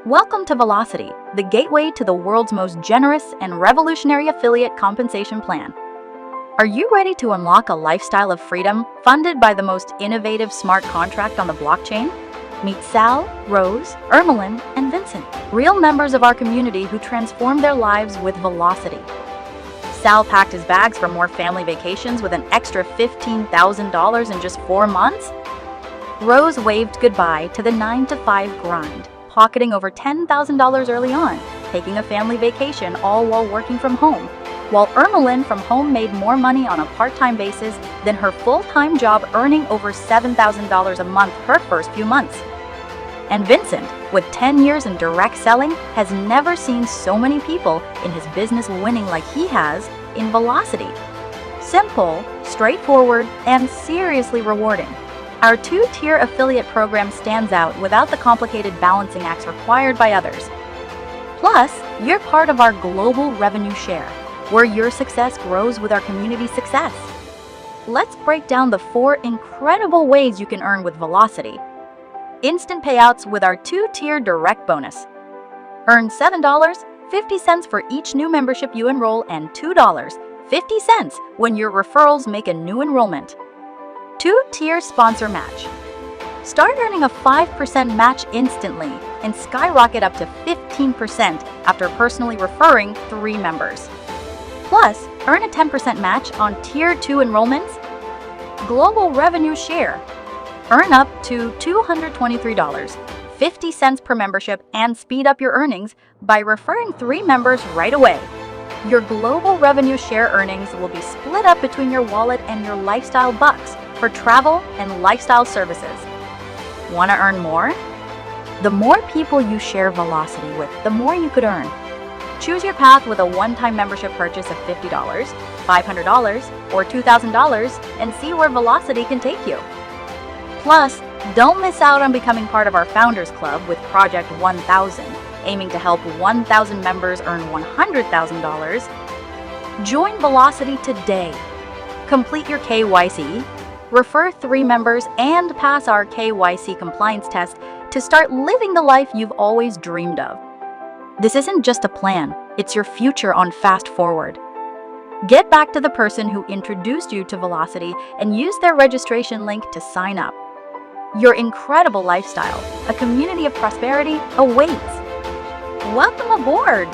Welcome to ViLocity, the gateway to the world's most generous and revolutionary affiliate compensation plan. Are you ready to unlock a lifestyle of freedom funded by the most innovative smart contract on the blockchain? Meet Sal, Rose, Ermeline, and Vincent, real members of our community who transform their lives with ViLocity. Sal packed his bags for more family vacations with an extra $15,000 in just 4 months. Rose waved goodbye to the 9-to-5 grind, pocketing over $10,000 early on, taking a family vacation all while working from home, while Ermeline from home made more money on a part-time basis than her full-time job, earning over $7,000 a month her first few months. And Vincent, with 10 years in direct selling, has never seen so many people in his business winning like he has in ViLocity. Simple, straightforward, and seriously rewarding. Our 2-tier affiliate program stands out without the complicated balancing acts required by others. Plus, you're part of our global revenue share, where your success grows with our community success. Let's break down the 4 incredible ways you can earn with ViLocity. Instant payouts with our 2-tier direct bonus. Earn $7.50 for each new membership you enroll and $2.50 when your referrals make a new enrollment. 2-tier sponsor match. Start earning a 5% match instantly and skyrocket up to 15% after personally referring 3 members. Plus, earn a 10% match on Tier 2 enrollments. Global revenue share. Earn up to $223.50 per membership and speed up your earnings by referring 3 members right away. Your global revenue share earnings will be split up between your wallet and your lifestyle bucks for travel and lifestyle services. Want to earn more? The more people you share ViLocity with, the more you could earn. Choose your path with a one-time membership purchase of $50, $500, or $2,000 and see where ViLocity can take you. Plus, don't miss out on becoming part of our Founders Club with Project 1000, aiming to help 1,000 members earn $100,000. Join ViLocity today. Complete your KYC, refer 3 members, and pass our KYC compliance test to start living the life you've always dreamed of. This isn't just a plan, it's your future on fast forward. Get back to the person who introduced you to ViLocity and use their registration link to sign up. Your incredible lifestyle, a community of prosperity, awaits. Welcome aboard!